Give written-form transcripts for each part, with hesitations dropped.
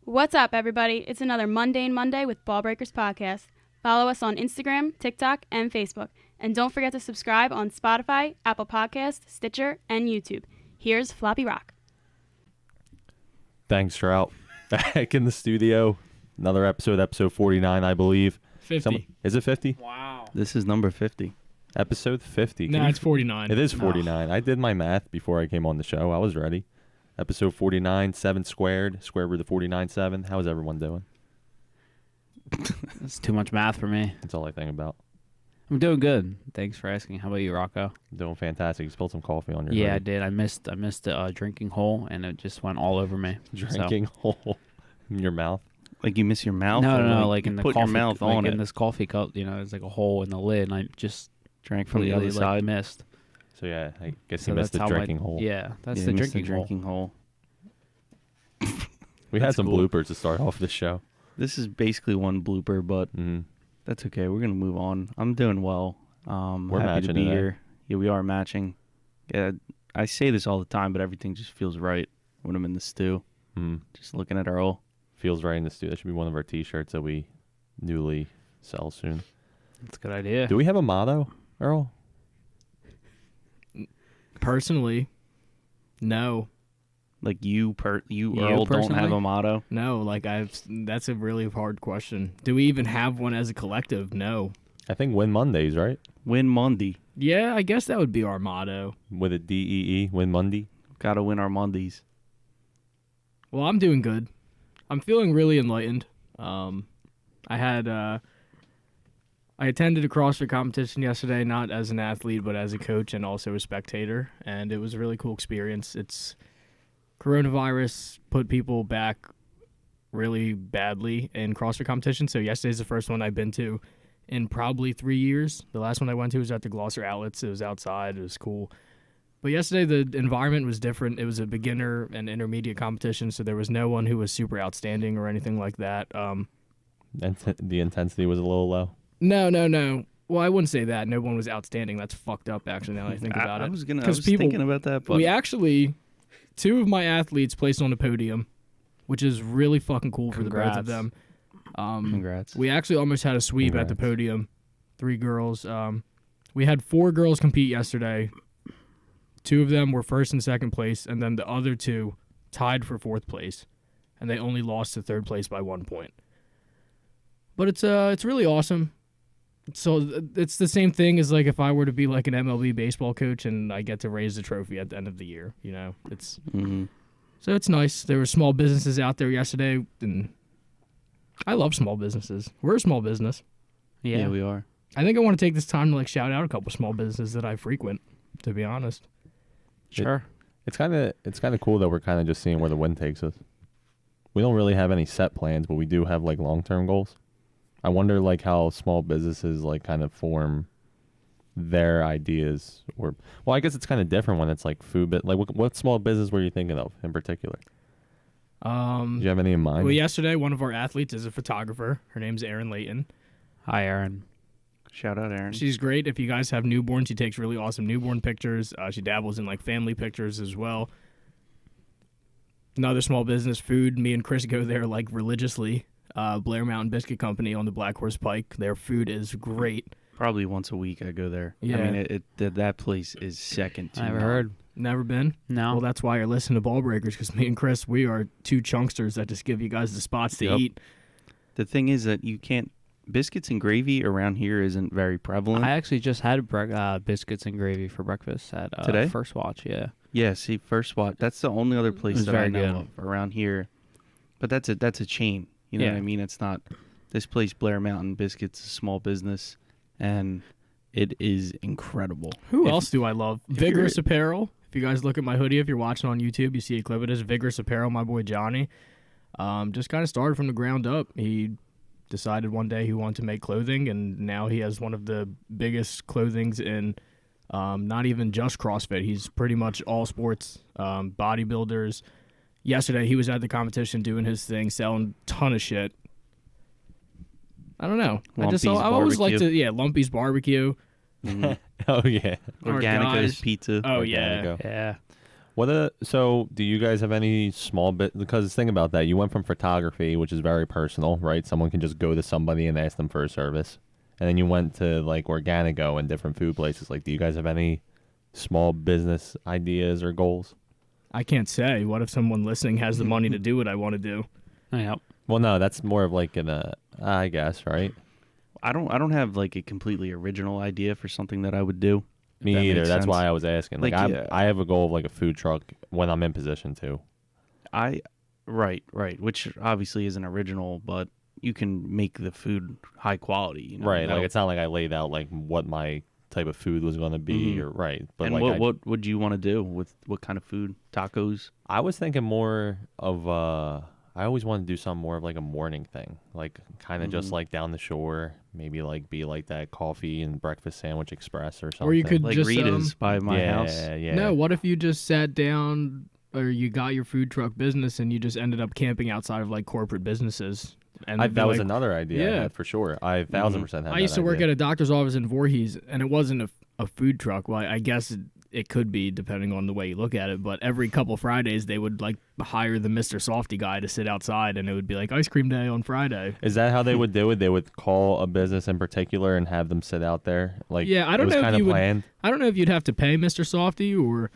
What's up, everybody? It's another Mundane Monday with Ballbreakers Podcast. Follow us on Instagram, TikTok, and Facebook. And don't forget to subscribe on Spotify, Apple Podcasts, Stitcher, and YouTube. Here's Floppy Rock. Thanks, Trout. Back in the studio. Another episode 49, I believe. 50. Is it 50? Wow. This is number 50. Episode 50. No, it's 49. It is 49. I did my math before I came on the show. I was ready. Episode 49, 7 squared, square root of 49, 7. How is everyone doing? That's too much math for me. That's all I think about. I'm doing good. Thanks for asking. How about you, Rocco? Doing fantastic. You spilled some coffee on your Yeah, I hoodie. did. I missed the drinking hole, and it just went all over me. Drinking hole in your mouth? Like you miss your mouth? No, like in the put coffee, your mouth like on in it. this coffee cup, there's like a hole in the lid, and I just Drank from the other side. missed. So, yeah, I guess So you missed that's the how drinking hole. Yeah, that's Yeah, the you missed drinking hole. hole. We had That's some cool. bloopers to start off this show. This is basically one blooper, but that's okay. We're gonna move on. I'm doing well. We're happy matching to be today. here. Yeah, we are matching. Yeah, I say this all the time, but everything just feels right when I'm in the stew. Just looking at Earl. Feels right in the studio. That should be one of our T-shirts that we newly sell soon. That's a good idea. Do we have a motto, Earl? Personally, no. Like you Earl, don't personally? have a motto. No, like that's a really hard question. Do we even have one as a collective? No. I think Win Mondays, right? Win Monday. Yeah, I guess that would be our motto. With a D-E-E, Win Monday. Gotta win our Mondays. Well, I'm doing good. I'm feeling really enlightened. I attended a CrossFit competition yesterday, not as an athlete, but as a coach and also a spectator, and it was a really cool experience. It's coronavirus put people back really badly in CrossFit competition, so yesterday's the first one I've been to in probably 3 years. The last one I went to was at the Gloucester Outlets. It was outside. It was cool. But yesterday, the environment was different. It was a beginner and intermediate competition, so there was no one who was super outstanding or anything like that. And the intensity was a little low. No. Well, I wouldn't say that. No one was outstanding. That's fucked up, actually, now that I think about it. I was thinking about that, but We actually, 2 of my athletes placed on the podium, which is really fucking cool for the both of them. Congrats. We actually almost had a sweep at the podium. 3 girls. We had 4 girls compete yesterday. 2 of them were first and second place, and then the other 2 tied for 4th place, and they only lost to 3rd place by 1 point. But it's really awesome. So it's the same thing as like if I were to be like an MLB baseball coach and I get to raise the trophy at the end of the year. It's so it's nice. There were small businesses out there yesterday, and I love small businesses. We're a small business. Yeah, we are. I think I want to take this time to like shout out a couple small businesses that I frequent. To be honest. Sure. It's kind of cool that we're kind of just seeing where the wind takes us. We don't really have any set plans, but we do have like long-term goals. I wonder like how small businesses like kind of form their ideas, or well, I guess it's kind of different when it's like food. But like, what small business were you thinking of in particular? Do you have any in mind? Well, yesterday one of our athletes is a photographer. Her name's Erin Layton. Hi, Aaron. Shout out, Aaron. She's great. If you guys have newborns, she takes really awesome newborn pictures. She dabbles in like family pictures as well. Another small business, food. Me and Chris go there like religiously. Blair Mountain Biscuit Company on the Black Horse Pike. Their food is great. Probably once a week I go there. Yeah. I mean, that place is second to I never none. heard. Never been? No. Well, that's why you're listening to Ball Breakers, because me and Chris, we are 2 chunksters that just give you guys the spots to Yep. eat. The thing is that you can't. Biscuits and gravy around here isn't very prevalent. I actually just had biscuits and gravy for breakfast at Today? First Watch, yeah. Yeah, see, First Watch. That's the only other place was that I very know good. of around here. But that's a chain. You know Yeah. what I mean? It's not. This place, Blair Mountain Biscuits, is a small business, and it is incredible. Who If- else do I love? if you're- Vigorous Apparel. If you guys look at my hoodie, if you're watching on YouTube, you see a clip of this. Vigorous Apparel, my boy Johnny. Just kind of started from the ground up. He decided one day he wanted to make clothing, and now he has one of the biggest clothings in not even just CrossFit. He's pretty much all sports, bodybuilders, yesterday he was at the competition doing his thing, selling a ton of shit. I don't know. Lumpy's I always like barbecue. to, Lumpy's barbecue. Oh yeah. Our Organica's guys- pizza. Oh yeah. Organico. Yeah. So do you guys have any small bit? Because think about that. You went from photography, which is very personal, right? Someone can just go to somebody and ask them for a service, and then you went to like Organico and different food places. Like, do you guys have any small business ideas or goals? I can't say. What if someone listening has the money to do what I want to do? Yep. Well, no, that's more of like I guess, right? I don't have like a completely original idea for something that I would do. if Me that either. makes That's sense. why I was asking. Like, Like, yeah. I have a goal of like a food truck when I'm in position to. Right, which obviously isn't original, but you can make the food high quality. You know, Right. without- Like, it's not like I laid out like what my type of food was going to be, Mhm. or right. But and like, what would you want to do with what kind of food? Tacos. I was thinking more of I always wanted to do something more of like a morning thing, like kind of just Mhm. like down the shore, maybe like be like that coffee and breakfast sandwich express or something. Or you could Like just Rita's by my yeah, house. Yeah. No, what if you just sat down or you got your food truck business and you just ended up camping outside of like corporate businesses? And That was another idea. I Yeah. had for sure. I 1,000% had. I used to work idea. at a doctor's office in Voorhees, and it wasn't a food truck. Well, I guess it could be depending on the way you look at it. But every couple Fridays, they would like hire the Mr. Softy guy to sit outside, and it would be like ice cream day on Friday. Is that how they would do it? They would call a business in particular and have them sit out there. Like, Yeah, I don't it was know if kind you of would- planned. I don't know if you'd have to pay Mr. Softy or.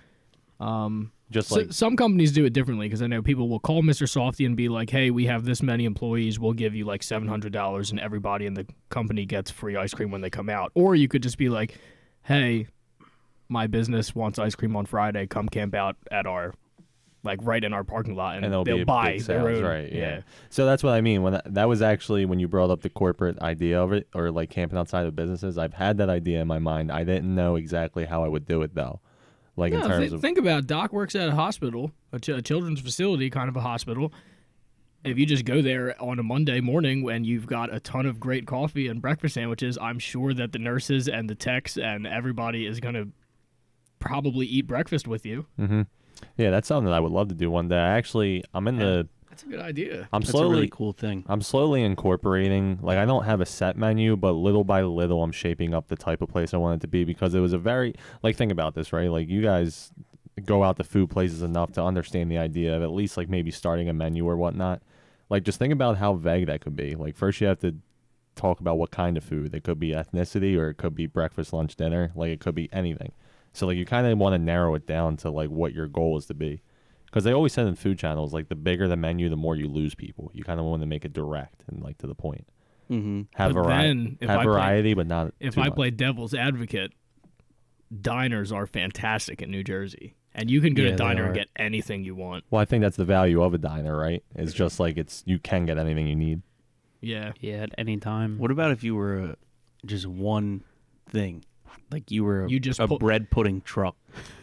Just So, like some companies do it differently because I know people will call Mr. Softy and be like, "Hey, we have this many employees. We'll give you like $700, and everybody in the company gets free ice cream when they come out." Or you could just be like, "Hey, my business wants ice cream on Friday. Come camp out at our, like right in our parking lot, and, there'll be they'll a buy big their sales, own." right? Yeah. So that's what I mean. When that was actually when you brought up the corporate idea of it, or like camping outside of businesses. I've had that idea in my mind. I didn't know exactly how I would do it though. Like in No, terms of think about it. Doc works at a hospital, a children's facility, kind of a hospital. If you just go there on a Monday morning and you've got a ton of great coffee and breakfast sandwiches, I'm sure that the nurses and the techs and everybody is going to probably eat breakfast with you. Mm-hmm. Yeah, that's something that I would love to do one day. I'm in the. That's a good idea. I'm That's slowly. a really cool thing. I'm slowly incorporating. Like, I don't have a set menu, but little by little, I'm shaping up the type of place I want it to be because it was a very like. Think about this, right? Like, you guys go out to food places enough to understand the idea of at least like maybe starting a menu or whatnot. Like, just think about how vague that could be. Like, first you have to talk about what kind of food. It could be ethnicity, or it could be breakfast, lunch, dinner. Like, it could be anything. So like, you kind of want to narrow it down to like what your goal is to be. Because they always said in food channels, like the bigger the menu, the more you lose people. You kind of want to make it direct and like to the point. Mm-hmm. Have But then, if I play- variety, but not. If too I much. play devil's advocate, diners are fantastic in New Jersey. And you can go to Yeah, a they diner and are. get anything you want. Well, I think that's the value of a diner, right? It's just like you can get anything you need. Yeah. Yeah, at any time. What about if you were just one thing? Like you were You just a put- bread pudding truck.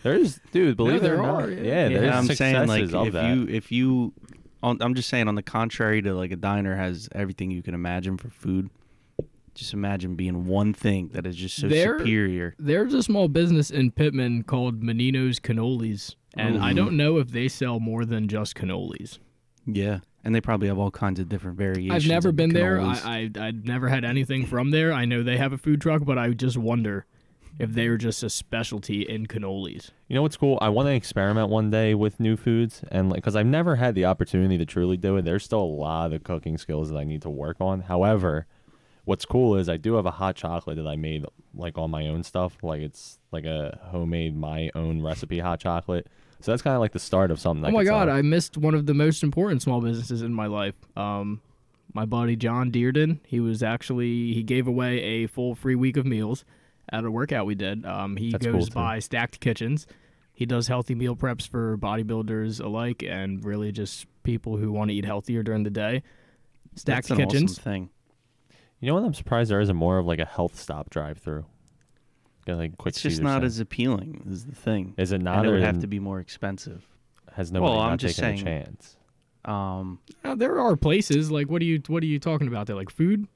There's, dude, believe it there or not, are, yeah. yeah, there's I'm saying like successes of that. if you I'm just saying on the contrary to like a diner has everything you can imagine for food. Just imagine being one thing that is just so There- superior. There's a small business in Pittman called Menino's Cannolis, and I Ooh. don't know if they sell more than just cannolis. Yeah, and they probably have all kinds of different variations. I've never of the been there. cannolis. I've never had anything from there. I know they have a food truck, but I just wonder if they're just a specialty in cannolis. You know what's cool? I want to experiment one day with new foods, and like, because I've never had the opportunity to truly do it. There's still a lot of cooking skills that I need to work on. However, what's cool is I do have a hot chocolate that I made like on my own stuff. Like, it's like a homemade, my own recipe hot chocolate. So that's kind of like the start of something. Oh my God, I missed one of the most important small businesses in my life. My buddy John Dearden, he gave away a full free week of meals at a workout we did. He That's goes cool, too. by Stacked Kitchens. He does healthy meal preps for bodybuilders alike and really just people who want to eat healthier during the day. Stacked That's an Kitchens. awesome thing. You know what? I'm surprised there isn't more of like a health stop drive-through. Get like quick. It's just Caesar not salad. as appealing. Is the thing. Is it not? And it or would have to be more expensive. Has nobody Well, I'm not just taken a saying- chance? There are places like what are you talking about there? Like food?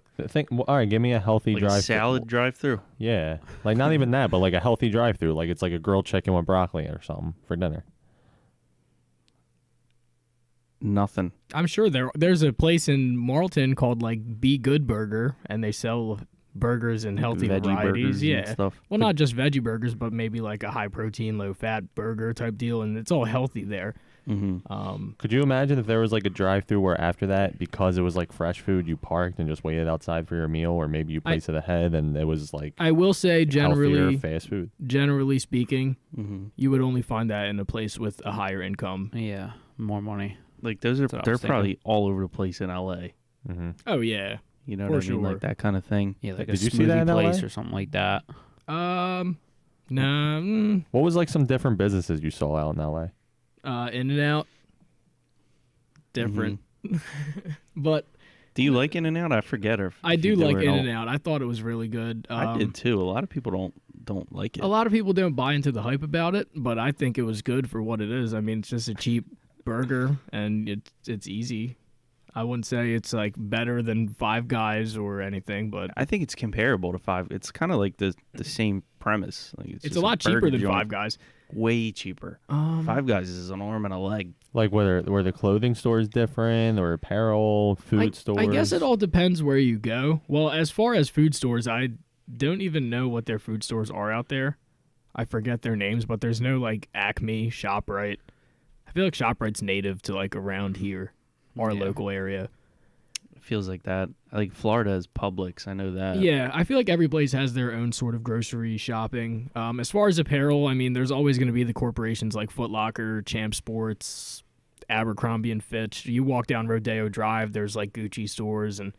All right, give me a healthy Like a drive. salad drive-through. Yeah, like not even that, but like a healthy drive-through. Like it's like a grilled chicken with broccoli or something for dinner. Nothing. I'm sure there's a place in Marlton called like Be Good Burger, and they sell burgers and healthy Veggie varieties. burgers Yeah, and stuff. well, not just veggie burgers, but maybe like a high protein, low fat burger type deal, and it's all healthy there. Mm-hmm. Could you imagine if there was like a drive-through where after that, because it was like fresh food, you parked and just waited outside for your meal, or maybe you placed it ahead and it was like I will say healthier generally speaking, you would only find that in a place with a higher income. Yeah, more money. Like they're what I was probably all over the place in LA. Mm-hmm. Oh yeah, You know For what I mean? sure. Like that kind of thing. Yeah, like a Did you see that smoothie in LA? place or something like that. nah, What was like some different businesses you saw out in LA? In and out, different, but Do you like In-N-Out? I forget. If I if do you like or In don't. and Out. I thought it was really good. I did too. A lot of people don't like it. A lot of people don't buy into the hype about it, but I think it was good for what it is. I mean, it's just a cheap burger, and it's easy. I wouldn't say it's like better than Five Guys or anything, but I think it's comparable to Five. It's kind of like the same premise. Like it's just a lot cheaper burger than joint. Five Guys. Way cheaper. Five Guys is an arm and a leg. Like were the clothing stores different or apparel, food stores? I guess it all depends where you go. Well, as far as food stores, I don't even know what their food stores are out there. I forget their names, but there's no like Acme, ShopRite. I feel like ShopRite's native to like around here, our Yeah. local area. It feels like that. Like Florida is Publix. I know that. Yeah, I feel like every place has their own sort of grocery shopping. As far as apparel, I mean, there's always going to be the corporations like Foot Locker, Champ Sports, Abercrombie and Fitch. You walk down Rodeo Drive, there's like Gucci stores, and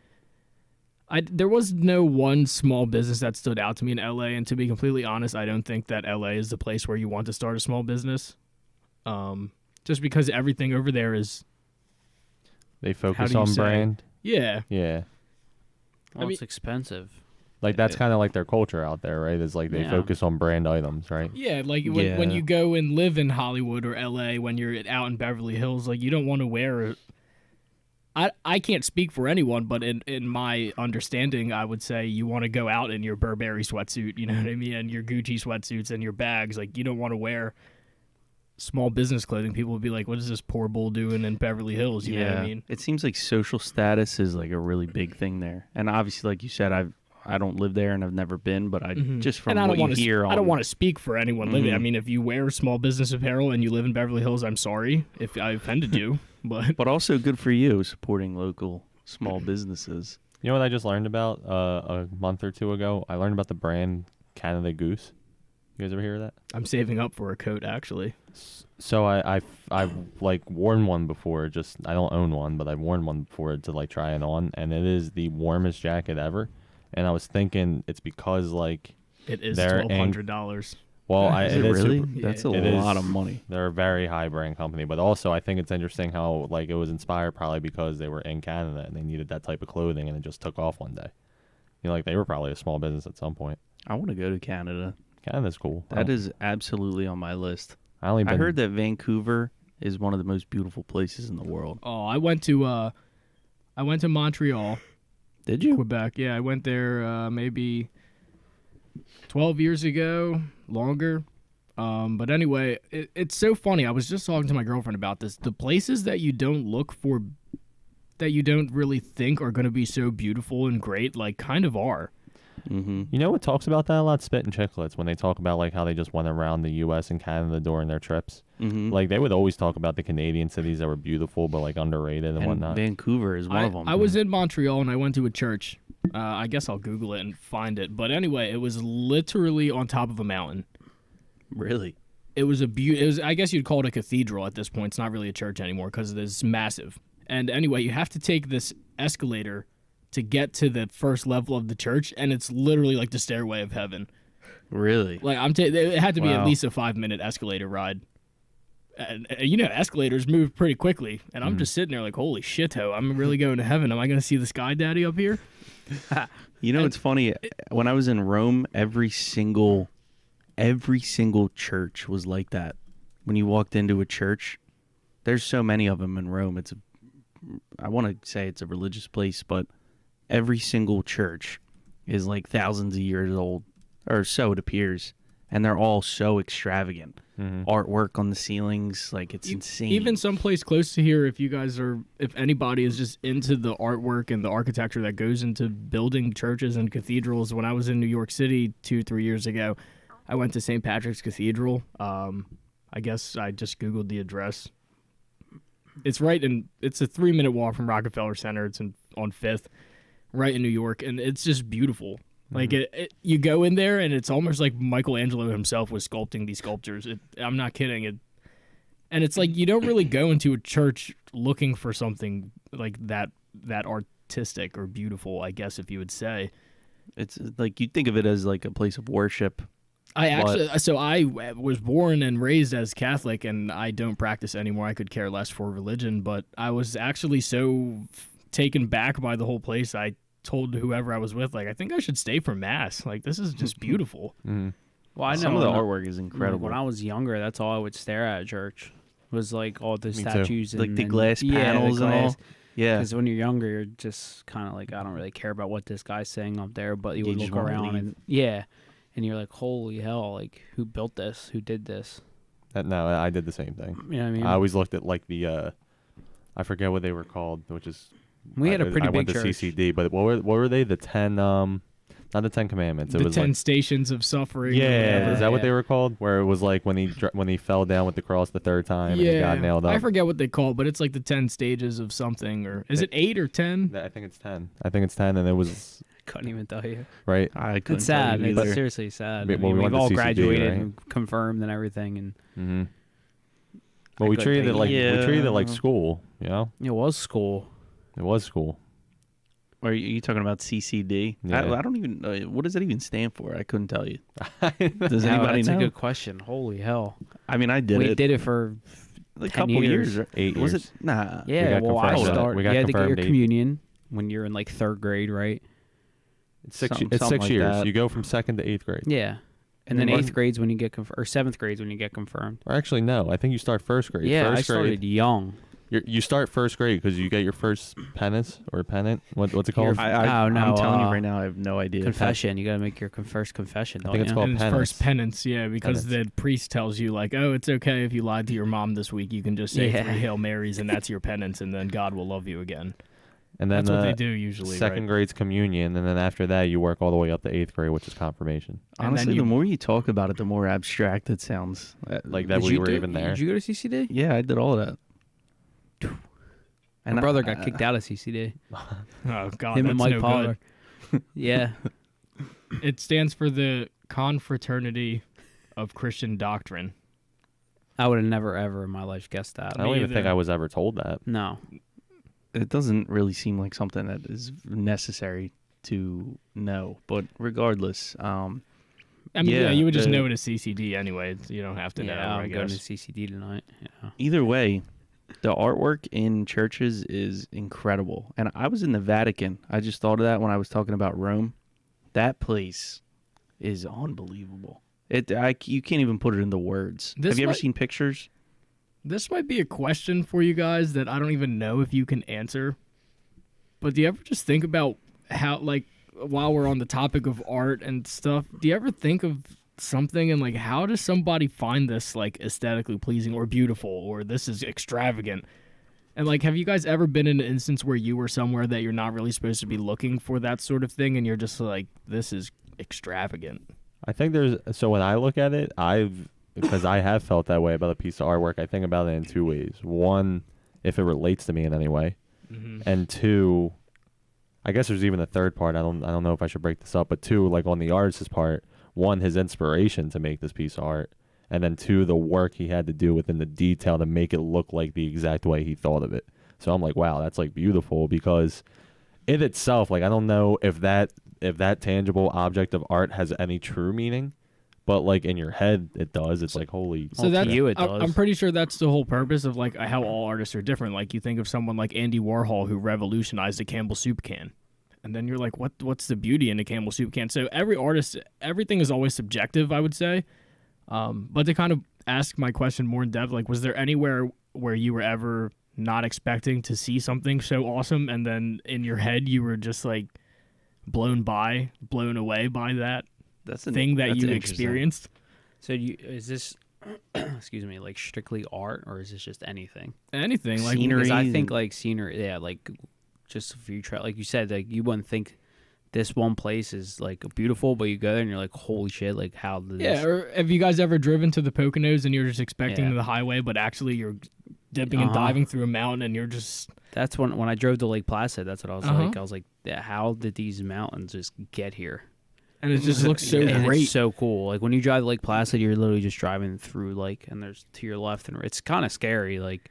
there was no one small business that stood out to me in LA. And to be completely honest, I don't think that LA is the place where you want to start a small business. Just because everything over there is, They focus do you on say? brand. yeah. Yeah. Well, mean- it's expensive. Like that's kind of like their culture out there, right? It's like they Yeah. focus on brand items, right? Yeah, like when Yeah. you go and live in Hollywood or LA, when you're out in Beverly Hills, like you don't want to wear. I can't speak for anyone, but in my understanding, I would say you want to go out in your Burberry sweatsuit, you know what I mean, and your Gucci sweatsuits and your bags. Like you don't want to wear small business clothing. People would be like, "What is this poor bull doing in Beverly Hills?" You know what I mean? It seems like social status is like a really big thing there. And obviously, like you said, I don't live there and I've never been, but I just from And I what don't you want to. hear, I don't want to speak for anyone living. I Mhm. mean, if you wear small business apparel and you live in Beverly Hills, I'm sorry if I offended you, but But also good for you supporting local small businesses. You know what I just learned about a month or two ago? I learned about the brand Canada Goose. You guys ever hear of that? I'm saving up for a coat actually. So I've like worn one before. Just I don't own one, but I've worn one before to like try it on, and it is the warmest jacket ever. And I was thinking it's because like It is They're $1,200. well, Is it it is really? super- That's a it is- lot of money. They're a very high brand company, but also I think it's interesting how like it was inspired probably because they were in Canada and they needed that type of clothing, and it just took off one day. You know, like they were probably a small business at some point. I want to go to Canada. Canada's cool. That is absolutely on my list. I only I been, heard that Vancouver is one of the most beautiful places in the world. Oh, I went to Montreal, Did you? Quebec. Yeah, I went there maybe 12 years ago, longer. But anyway, it's so funny. I was just talking to my girlfriend about this. The places that you don't look for, that you don't really think are going to be so beautiful and great, like kind of are. Mm-hmm. You know what talks about that a lot? Spit and Chicklets, when they talk about like how they just went around the U.S. and Canada during their trips. Mm-hmm. Like they would always talk about the Canadian cities that were beautiful but like underrated and, and whatnot. Vancouver is one of them. I was in Montreal and I went to a church. I guess I'll Google it and find it. But anyway, it was literally on top of a mountain. Really? It was I guess you'd call it a cathedral at this point. It's not really a church anymore because it is massive. And anyway, you have to take this escalator to get to the first level of the church, and it's literally like the stairway of heaven. Really? Like it had to be at Wow. least a 5-minute escalator ride. And you know, escalators move pretty quickly, and I'm just sitting there like, holy shit-ho, I'm really going to heaven. Am I going to see the Sky Daddy up here? You know, it's funny. When I was in Rome, every single church was like that. When you walked into a church, there's so many of them in Rome. I want to say it's a religious place, but every single church is like thousands of years old, or so it appears. and they're all so extravagant. Mhm. Artwork on the ceilings, like it's insane. Even someplace close to here, if anybody is just into the artwork and the architecture that goes into building churches and cathedrals. When I was in New York City 2-3 years ago, I went to St. Patrick's Cathedral. I guess I just Googled the address. It's it's a 3-minute walk from Rockefeller Center. It's on 5th, right in New York, and it's just beautiful. Like you go in there, and it's almost like Michelangelo himself was sculpting these sculptures. I'm not kidding. And it's like you don't really go into a church looking for something like that artistic or beautiful, I guess, if you would say. It's like you think of it as like a place of worship. I was born and raised as Catholic, and I don't practice anymore. I could care less for religion, but I was actually so taken back by the whole place. I told whoever I was with, like, I think I should stay for mass. Like, this is just beautiful. Mhm. Well, I know Some of the when I- artwork is incredible. When I was younger, that's all I would stare at church. Was like all the Me too. statues Like and the glass yeah, the panels and all. glass. Yeah. Because when you're younger, you're just kind of like, I don't really care about what this guy's saying up there, but you would just look wanna around leave. and and you're like, holy hell, like who built this? Who did this? No, I did the same thing. You know what I mean? I always looked at like the I forget what they were called, which is We had a pretty I went big to church. CCD, but what were they? The 10 not the 10 Commandments. It The was 10 like, stations of suffering. or yeah, whatever. is that what Yeah. they were called? Where it was like when he fell down with the cross the 3rd time and he got nailed up. I forget what they call it, but it's like the 10 stages of something. Or is it 8 or 10? I think it's 10. And it was Couldn't even tell you. right. I couldn't It's tell sad. you It's either. seriously sad. We- I well, mean, we we've went to all CCD, graduated right? and confirmed and everything, and Mm-hmm. But we couldn't treated it tell like you. we treated it like Yeah. school. You know, it was school. it was school. Are you talking about CCD? Yeah. I don't even know. What does that even stand for? I couldn't tell you. Does Does anybody that's know? a good question. Holy hell. I mean, I did We it. did it for a 10 couple years. years. Right? 8 Was years. it? Nah. yeah. got Well, I confirmed at- started. we got You had to get your confirmed 8. communion when you're in like 3rd grade, right? It's 6. Something- It's 6 something like years. that. You go from 2nd to 8th grade. Yeah. And And then then 8th grade's when you get or 7th grade's when you get confirmed. Or actually, no. I think you start 1st grade. Yeah, I First started grade. young. You start 1st grade because you get your first penance or pennant. What's it called? Oh, no, I'm telling you uh, right now, I have no idea. Confession. You got to make your first confession. I think don't it's you? called And it's penance. first penance, yeah, because the priest tells you, like, oh, it's okay if you lied to your mom this week. You can just say Yeah. 3 Hail Marys, and that's your penance, and then God will love you again. And then That's what they do usually, 2nd right? grade's communion, and then after that you work all the way up to 8th grade, which is confirmation. And Honestly, then you- the more you talk about it, the more abstract it sounds. Like that Did we you were do- even there. Did you go to CCD? Yeah, I did all of that. My brother got kicked out of CCD. Oh, God, Him that's and Mike no Pollard. good. Yeah. It stands for the Confraternity of Christian Doctrine. I would have never, ever in my life guessed that. I don't even think either. I was ever told that. No. It doesn't really seem like something that is necessary to know. But regardless, I mean, yeah, Yeah, you would just the- know it as CCD anyway. You don't have to know, Yeah, I I'm going to guess. CCD tonight. Yeah. either way, the artwork in churches is incredible. And I was in the Vatican. I just thought of that when I was talking about Rome. That place is unbelievable. You can't even put it into words. This Have you ever might- seen pictures? This might be a question for you guys that I don't even know if you can answer. But do you ever just think about how, like, while we're on the topic of art and stuff, do you ever think of something and, like, how does somebody find this, like, aesthetically pleasing or beautiful or this is extravagant? And, like, have you guys ever been in an instance where you were somewhere that you're not really supposed to be looking for that sort of thing and you're just like, this is extravagant? I think so when I look at it, because I have felt that way about a piece of artwork, I think about it in 2 ways. One, if it relates to me in any way. Mm-hmm. And 2, I guess there's even a third part. I don't know if I should break this up, but 2, like on the artist's part, 1, his inspiration to make this piece of art, and then 2, the work he had to do within the detail to make it look like the exact way he thought of it. So I'm like, wow, that's like beautiful, because in itself, like I don't know if that tangible object of art has any true meaning, but like in your head it does. It's like, holy. So Well, to that's, you it I'm does. pretty sure that's the whole purpose of like how all artists are different. Like you think of someone like Andy Warhol who revolutionized the Campbell soup can, and then you're like, what's the beauty in a Campbell soup can? So every artist, everything is always subjective, I would say. But to kind of ask my question more in depth, like, was there anywhere where you were ever not expecting to see something so awesome, and then in your head you were just like blown away by that That's thing that you interesting. experienced? So is this, excuse me, like strictly art, or is this just anything? Anything like Scenery. Because I think like scenery, yeah, like just if you try, like you said, like you wouldn't think this one place is like beautiful, but you go there and you're like, holy shit, like how did Yeah, this? or have you guys ever driven to the Poconos and you're just expecting Yeah. the highway, but actually you're dipping and diving through a mountain and you're just... That's when I drove to Lake Placid. That's what I was Uh-huh. like. I was like, yeah, how did these mountains just get here? And it just looks so And great. it's so cool. Like when you drive to Lake Placid, you're literally just driving through like, and there's to your left, and it's kind of scary, like,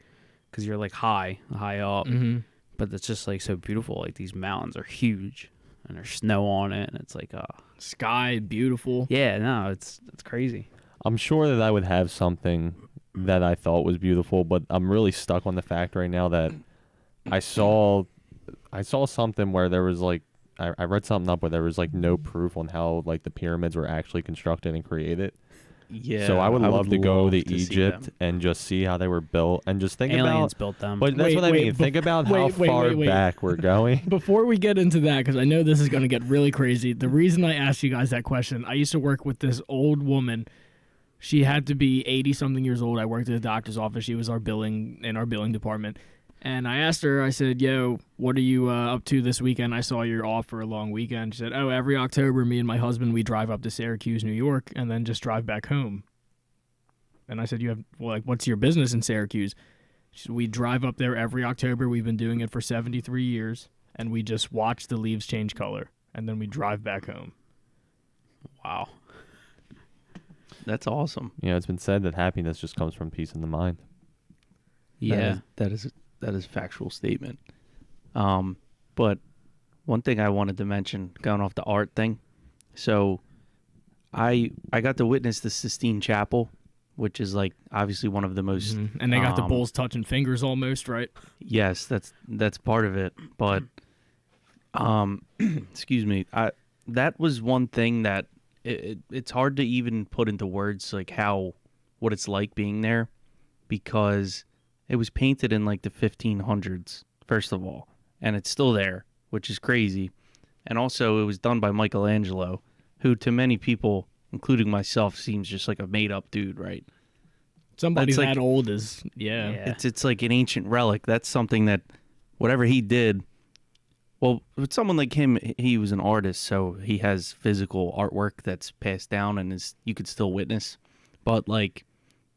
because you're like high up, Mm-hmm. but it's just like so beautiful. Like these mountains are huge, and there's snow on it, and it's like, Sky, beautiful. yeah, no, it's crazy. I'm sure that I would have something that I thought was beautiful, but I'm really stuck on the fact right now that I saw something where there was like I read something up where there was like no proof on how like the pyramids were actually constructed and created. Yeah. So I would love to go to see Egypt them. and just see how they were built and just think Aliens about. built them. But that's Wait, what I wait, mean. Think about how wait, far wait. back we're going. Before we get into that, because I know this is going to get really crazy, the reason I asked you guys that question, I used to work with this old woman. She had to be 80-something years old. I worked at a doctor's office. She was in our billing department. And I asked her, I said, yo, what are you up to this weekend? I saw you're off for a long weekend. She said, oh, every October, me and my husband, we drive up to Syracuse, New York, and then just drive back home. And I said, what's your business in Syracuse? She said, we drive up there every October. We've been doing it for 73 years, and we just watch the leaves change color, and then we drive back home. Wow. That's awesome. You know, it's been said that happiness just comes from peace in the mind. Yeah. That is a factual statement. But one thing I wanted to mention, going off the art thing. So I got to witness the Sistine Chapel, which is like obviously one of the most And they got the bulls touching fingers almost, right? Yes, that's part of it. But excuse me. That was one thing that it's hard to even put into words like what it's like being there, because it was painted in like the 1500s, first of all, and it's still there, which is crazy. And also it was done by Michelangelo, who to many people, including myself, seems just like a made-up dude, right? Somebody That's like- that old is, yeah. Yeah. It's like an ancient relic. That's something that whatever he did, well, with someone like him, he was an artist, so he has physical artwork that's passed down and you could still witness. But like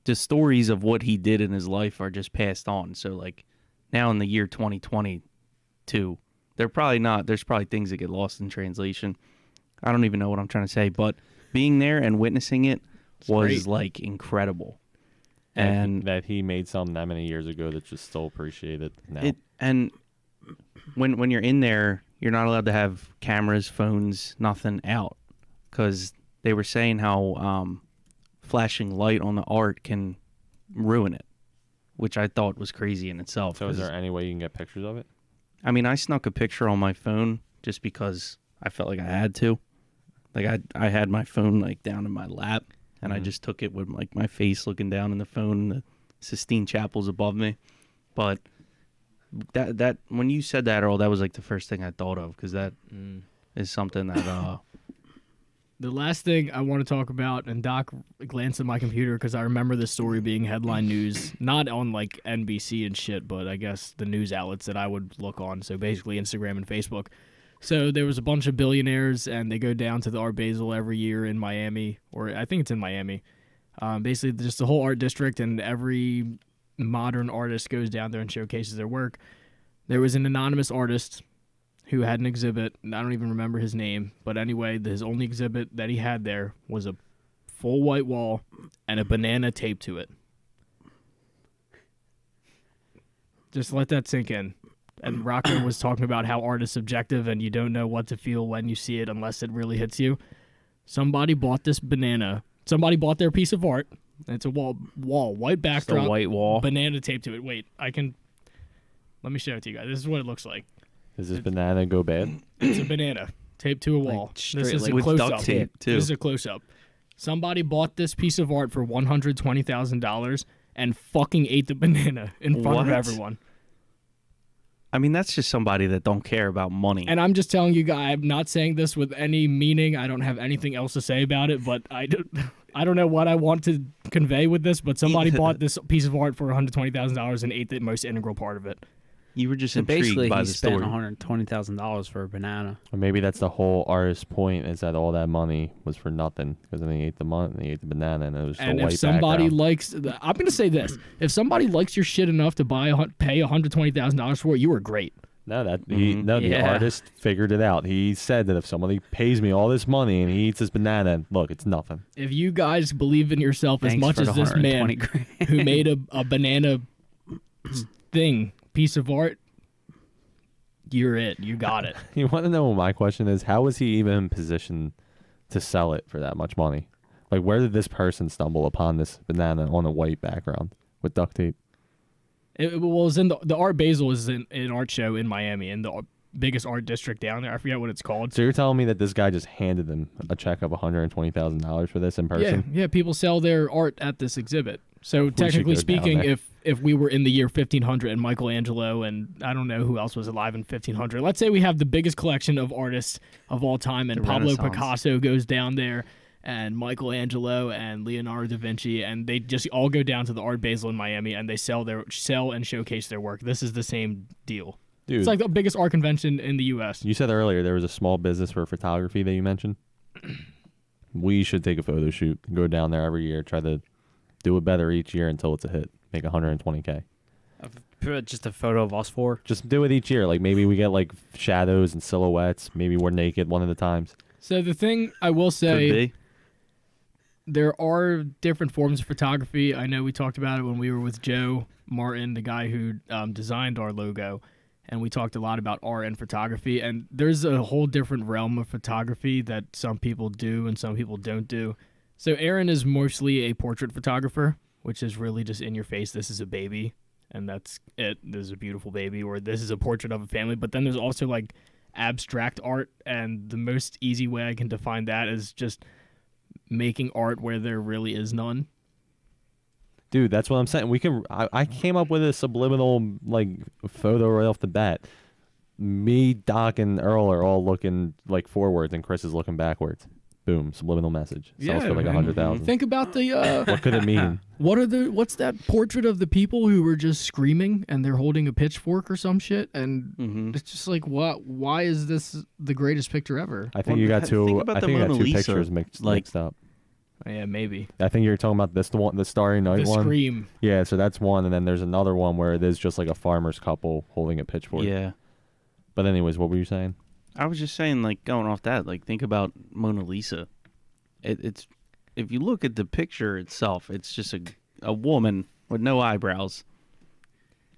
the stories of what he did in his life are just passed on. So like now in the year 2022, there's probably things that get lost in translation. I don't even know what I'm trying to say, but being there and witnessing it was great. like incredible. And that he made something that many years ago that's just still appreciated now. And when you're in there, you're not allowed to have cameras, phones, nothing out, because they were saying how flashing light on the art can ruin it, which I thought was crazy in itself. So is 'cause, there any way you can get pictures of it? I mean, I snuck a picture on my phone just because I felt like I had to. Like I had my phone like down in my lap, and I just took it with like my face looking down in the phone, and the Sistine Chapel's above me. But that when you said that, Earl, that was like the first thing I thought of, because that is something that The last thing I want to talk about, and Doc glanced at my computer because I remember this story being headline news, not on like NBC and shit, but I guess the news outlets that I would look on. So basically Instagram and Facebook. So there was a bunch of billionaires, and they go down to the Art Basel every year in Miami, or I think it's in Miami. Basically, just the whole art district, and every modern artist goes down there and showcases their work. There was an anonymous artist who had an exhibit. I don't even remember his name, but anyway, his only exhibit that he had there was a full white wall and a banana taped to it. Just let that sink in. And Rocco was talking about how art is subjective and you don't know what to feel when you see it unless it really hits you. Somebody bought this banana. Somebody bought their piece of art. It's a wall, white Just backdrop, a white wall. banana taped to it. Wait, let me show it to you guys. This is what it looks like. Does this banana go bad? It's a banana taped to a wall. straight, This is like, a with close duct up. tape, too. This is a close up. Somebody bought this piece of art for $120,000 and fucking ate the banana in front of What? everyone. I mean, that's just somebody that don't care about money. And I'm just telling you guys, I'm not saying this with any meaning. I don't have anything else to say about it, but I don't know what I want to convey with this, but somebody bought this piece of art for $120,000 and ate the most integral part of it. You were just So intrigued basically, by he the spent story. $120,000 for a banana. Or maybe that's the whole artist's point, is that all that money was for nothing, because then he ate the banana, and it was just And a white if somebody background. likes, I'm going to say this: if somebody likes your shit enough to pay $120,000 for it, you are great. No, Mhm. the Yeah. artist figured it out. He said that if somebody pays me all this money and he eats this banana, look, it's nothing. If you guys believe in yourself as Thanks much for as the this man 120 grand. who made a banana piece of art, you're it. You got it. You want to know what my question is? How was he even in position to sell it for that much money? Like, where did this person stumble upon this banana on a white background with duct tape? It was in the Art Basel is an art show in Miami, in the biggest art district down there. I forget what it's called. So you're telling me that this guy just handed them a check of $120,000 for this in person? Yeah, people sell their art at this exhibit. So should technically go down speaking, there. if we were in the year 1500 and Michelangelo and I don't know who else was alive in 1500, let's say we have the biggest collection of artists of all time, and The Pablo Renaissance. Picasso goes down there, and Michelangelo and Leonardo da Vinci, and they just all go down to the Art Basel in Miami, and they sell and showcase their work. This is the same deal. Dude, It's like the biggest art convention in the U.S. you said earlier there was a small business for photography that you mentioned. We should take a photo shoot, go down there every year, try to do it better each year until it's a hit. Make $120K. Just a photo of us four. Just do it each year. Like, maybe we get like shadows and silhouettes. Maybe we're naked one of the times. So the thing I will Could say, be. there are different forms of photography. I know we talked about it when we were with Joe Martin, the guy who designed our logo, and we talked a lot about art and photography. And there's a whole different realm of photography that some people do and some people don't do. So Aaron is mostly a portrait photographer, which is really just in your face. This is a baby, and that's it. This is a beautiful baby, or this is a portrait of a family. But then there's also like abstract art, and the most easy way I can define that is just making art where there really is none. Dude, that's what I'm saying. We can. I came up with a subliminal like photo right off the bat. Me, Doc, and Earl are all looking like forwards, and Chris is looking backwards. Boom, subliminal message. Sells for like man. 100,000. Think about the What could it mean? what's that portrait of the people who were just screaming and they're holding a pitchfork or some shit, and Mhm. it's just like, why is this the greatest picture ever? I think Well, you got think two. about I the think you got Mona two Lisa, pictures like- mixed up. Yeah, maybe. I think you're talking about the Starry Night The one. scream. Yeah, so that's one, and then there's another one where it is just like a farmer's couple holding a pitchfork. Yeah. But anyways, what were you saying? I was just saying, like, going off that, like, think about Mona Lisa. It's if you look at the picture itself, it's just a woman with no eyebrows.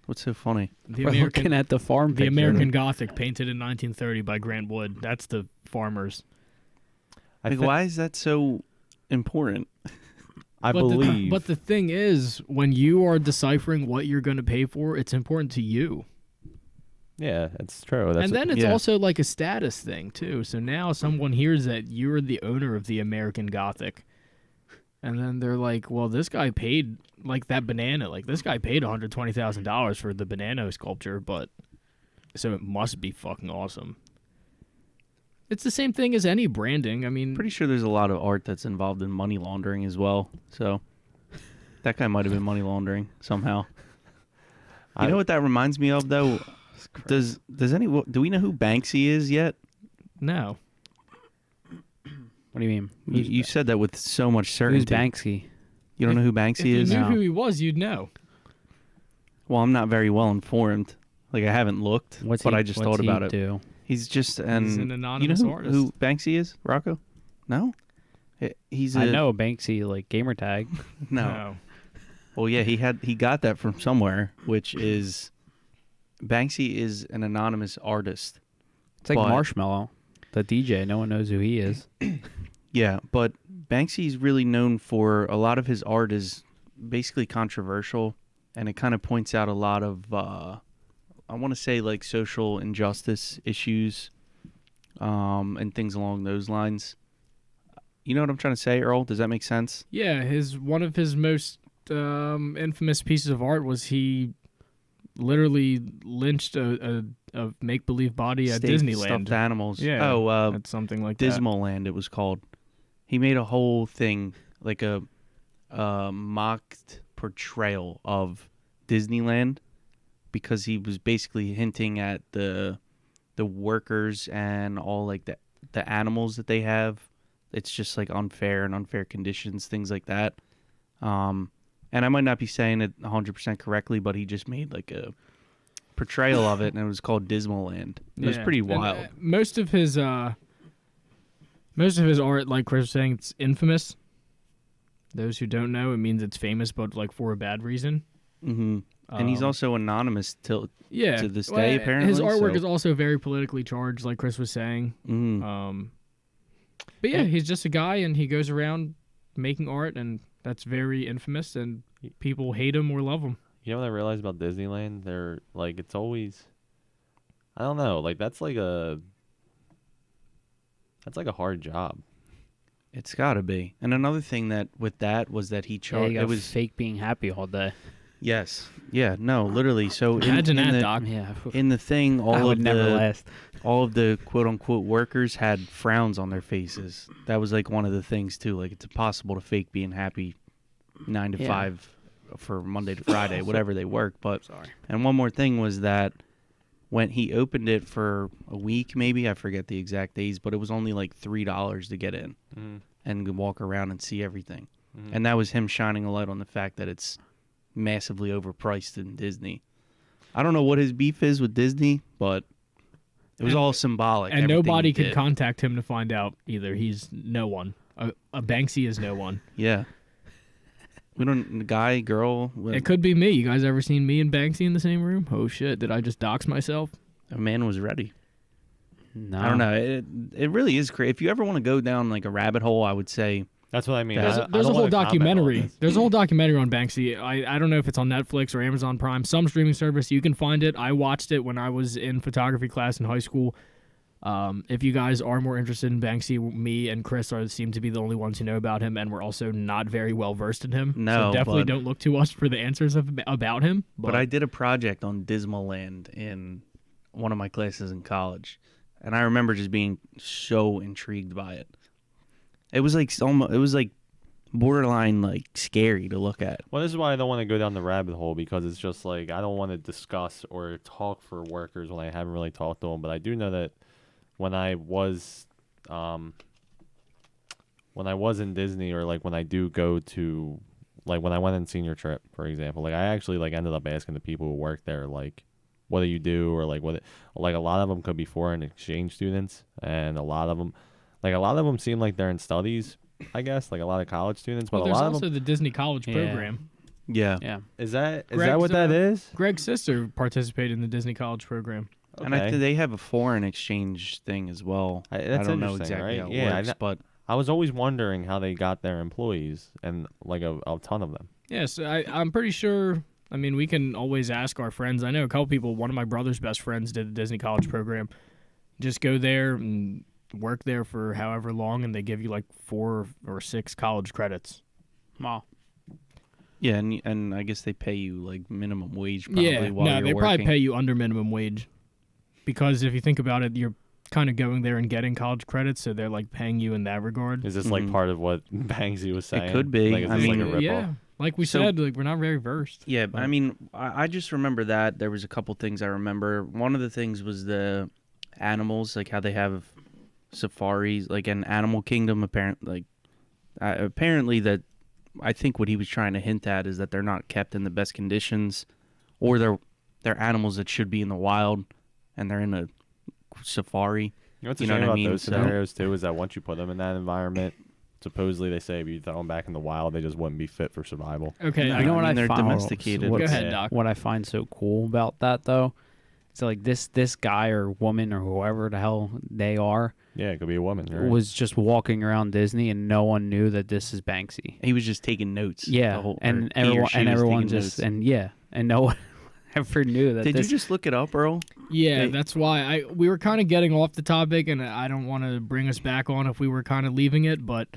What's so funny? The We're American, looking at the farm the picture. American Gothic, painted in 1930 by Grant Wood. That's the farmers. Like, why is that so important? I But believe. but the thing is, when you are deciphering what you're going to pay for, it's important to you. yeah, it's true. That's And then it's yeah. also like a status thing too. So now someone hears that you're the owner of the American Gothic, and then they're like, "Well, this guy paid like that banana. Like this guy paid $120,000 for the banana sculpture, but so it must be fucking awesome." It's the same thing as any branding. I mean, Pretty sure there's a lot of art that's involved in money laundering as well. So that guy might have been money laundering somehow. You know what that reminds me of, though? Do we know who Banksy is yet? no. What do you mean? You said that with so much Who's certainty. Banksy? You don't know who If Banksy you is? knew No. who he was, you'd know. Well, I'm not very well informed. Like, I haven't looked, but I just thought about it. Do? He's just He's an you know anonymous who, artist. who Banksy is? Rocco? No? He's I know Banksy, like gamer tag. No. Well, yeah, he got that from somewhere, which is Banksy is an anonymous artist. It's like But- Marshmallow, the DJ. No one knows who he is. Yeah, but Banksy's really known for a lot of his art is basically controversial, and it kind of points out a lot of I want to say like social injustice issues and things along those lines. You know what I'm trying to say, Earl? Does that make sense? Yeah, one of his most infamous pieces of art was he literally lynched a make believe body at Staked Disneyland. Stuffed animals. Yeah, Oh, That's something like that. Dismal Land it was called. He made a whole thing like a mocked portrayal of Disneyland, because he was basically hinting at the workers and all like the animals that they have. It's just like unfair and unfair conditions, things like that. And I might not be saying it 100% correctly, but he just made like a portrayal of it, and it was called Dismaland. It was pretty wild. And, most of his art, like Chris was saying, it's infamous. Those who don't know, it means it's famous, but like for a bad reason. Mm-hmm. And he's also anonymous to this well, day, apparently. His artwork so. is also very politically charged, like Chris was saying. Mm. But yeah, he's just a guy, and he goes around making art, and that's very infamous, and people hate him or love him. You know what I realized about Disneyland? They're like, it's always, I don't know, like that's like a hard job. It's got to be. And another thing that with that was that he charged. It was fake being happy all day. Yes. Yeah. No. Literally. So Imagine that, the, Doc. Yeah, in the thing, I would never last. all of the quote unquote workers had frowns on their faces. That was like one of the things too. Like it's impossible to fake being happy 9 to 5 for Monday to Friday, whatever they work. But and one more thing was that when he opened it for a week, maybe I forget the exact days, but it was only like $3 to get in and walk around and see everything. And that was him shining a light on the fact that it's massively overpriced in Disney. I don't know what his beef is with Disney, but it was all symbolic. And nobody could did. contact him to find out either. He's no one. A Banksy is no one. Yeah. We don't, guy, girl. It could be me. You guys ever seen me and Banksy in the same room? Oh shit! Did I just dox myself? A man was ready. No. I don't know. It really is crazy. If you ever want to go down like a rabbit hole, I would say That's what I mean. There's a whole documentary. There's a whole documentary on Banksy. I don't know if it's on Netflix or Amazon Prime, some streaming service. You can find it. I watched it when I was in photography class in high school. If you guys are more interested in Banksy, me and Chris seem to be the only ones who know about him, and we're also not very well versed in him. No, so definitely don't look to us for the answers about him. But I did a project on Dismaland in one of my classes in college, and I remember just being so intrigued by it. It was like borderline like scary to look at. Well, this is why I don't want to go down the rabbit hole, because it's just like I don't want to discuss or talk for workers when I haven't really talked to them. But I do know that when I was in Disney, or like when I do go to, like when I went on senior trip, for example, like I actually like ended up asking the people who work there, like, what do you do? Or like like a lot of them could be foreign exchange students, and a lot of them seem like they're in studies, I guess, like a lot of college students. But well, a there's lot of also them, the Disney College Yeah. program. Yeah. Yeah. is that Greg's, what that is? Greg's sister participated in the Disney College program. Okay. And I think they have a foreign exchange thing as well. That's I don't know interesting, exactly right? how it Yeah, works, but I was always wondering how they got their employees, and like a ton of them. Yes, I'm pretty sure. I mean, we can always ask our friends. I know a couple people. One of my brother's best friends did the Disney College program. Just go there and work there for however long, and they give you like 4 or 6 college credits. Wow. yeah, and I guess they pay you like minimum wage probably Yeah, while no, you're they working. probably pay you under minimum wage, because if you think about it, you're kind of going there and getting college credits, so they're like paying you in that regard. Is this like part of what Banksy was saying? could be. Like, is I this mean, like a ripoff? Yeah, like we So- said, like we're not very versed. Yeah, I mean, I just remember that there was a couple things I remember. One of the things was the animals, like how they have safaris, like in Animal Kingdom. Apparently, that I think what he was trying to hint at is that they're not kept in the best conditions, or they're animals that should be in the wild, and they're in a safari. You know what's You a know shame what I about mean? those So- scenarios too is that once you put them in that environment, supposedly they say if you throw them back in the wild, they just wouldn't be fit for survival. Okay, No, You know what I mean, I they're find? domesticated. What, go ahead, Yeah. Doc. what I find so cool about that though, so like this guy or woman or whoever the hell they are Yeah, it could be a woman. Right? was just walking around Disney and no one knew that this is Banksy. He was just taking notes. Yeah, and everyone just and no one ever knew that. Did this, you just look it up, Earl? Yeah, Hey. that's why we were kind of getting off the topic, and I don't want to bring us back on if we were kind of leaving it, but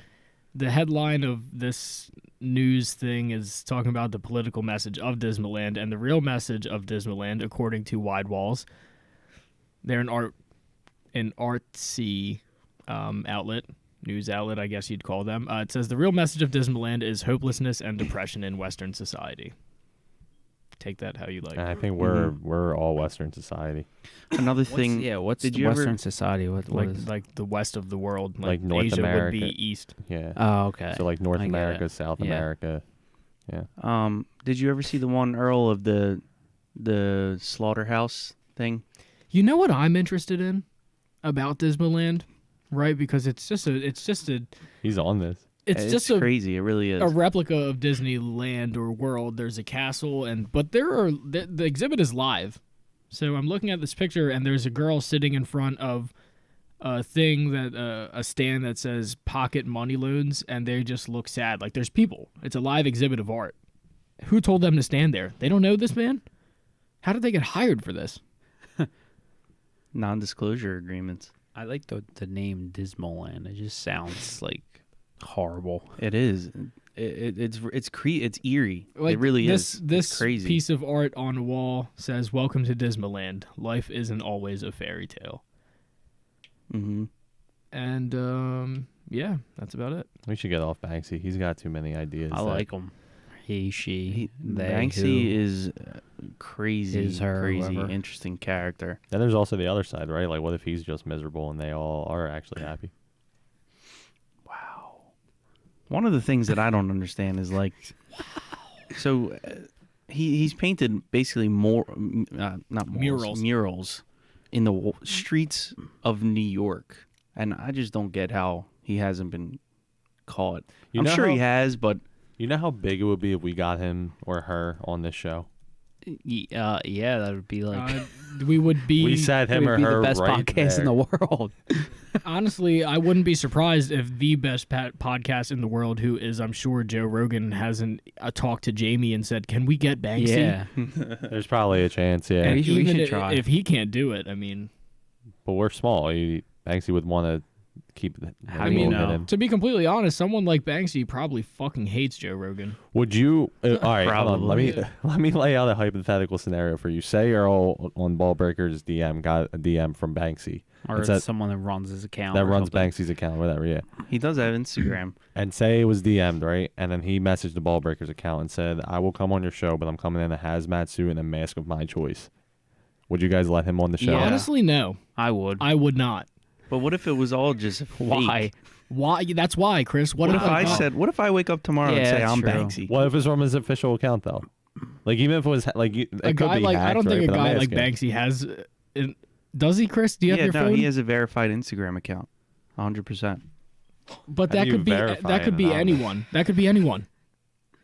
the headline of this news thing is talking about the political message of Dismaland, and the real message of Dismaland, according to Wide Walls, they're an artsy outlet. news outlet, I guess you'd call them. It says the real message of Disneyland is hopelessness and depression in Western society. Take that how you like. And I think we're all Western society, Another thing. What's did the you Western ever, society? What like is? like the west of the world, like North Asia America would be east. yeah. Oh, okay. So like North I get America, it. South Yeah. America. Yeah. Did you ever see the one, Earl, of the slaughterhouse thing? You know what I'm interested in about Disneyland, right? Because it's just a He's on this. it's just a crazy. It really is. a replica of Disneyland or World. There's a castle, but the exhibit is live. So I'm looking at this picture, and there's a girl sitting in front of a thing a stand that says pocket money loans, and they just look sad. Like there's people. It's a live exhibit of art. Who told them to stand there? They don't know this man? How did they get hired for this? Non-disclosure agreements. I like the name Dismaland. It just sounds like horrible. It is. It's eerie. Like, it really is. This It's crazy. piece of art on the wall says, "Welcome to Dismaland. Life isn't always a fairy tale." Mm-hmm. And yeah, that's about it. We should get off Banksy. He's got too many ideas. I like him. He, she, they, Banksy who. is crazy, Is her, crazy, whoever. interesting character. Then there's also the other side, right? Like, what if he's just miserable and they all are actually happy? Wow. One of the things that I don't understand is like, so he's painted basically not murals in the streets of New York, and I just don't get how he hasn't been caught. You I'm know sure how- he has, but You know how big it would be if we got him or her on this show? Yeah, that would be like We would be. We said it him would or be her the best right podcast there. in the world. Honestly, I wouldn't be surprised if the best podcast in the world, who is, I'm sure, Joe Rogan, hasn't talked to Jamie and said, "Can we get Banksy?" Yeah, There's probably a chance, yeah. And we should even try. if he can't do it, I mean, But we're small. Banksy would want to keep How the do you little know? bit in. to be completely honest, someone like Banksy probably fucking hates Joe Rogan. Would you? All right, hold on. Probably. Let me lay out a hypothetical scenario for you. Say Earl on Ballbreakers DM got a DM from Banksy or It's that- someone that runs his account. that or runs something. Banksy's account, whatever. Yeah, he does have Instagram. and say it was DM'd, right? And then he messaged the Ballbreakers account and said, "I will come on your show, but I'm coming in a hazmat suit and a mask of my choice." Would you guys let him on the show? Yeah. Honestly, no, I would. I would not. But what if it was all just fake? Why? Why? That's why, Chris. What if I said? What if I wake up tomorrow and Yeah, say that's I'm true. Banksy? What if it's from his official account though? Like even if it was like it a could guy be like hacked, I don't right? think a But I'm guy like asking. Banksy has. Does he, Chris? Do you have Yeah, your no, phone? he has a verified Instagram account, 100%. But How that do you could be verify that could it be anonymous? anyone. That could be anyone.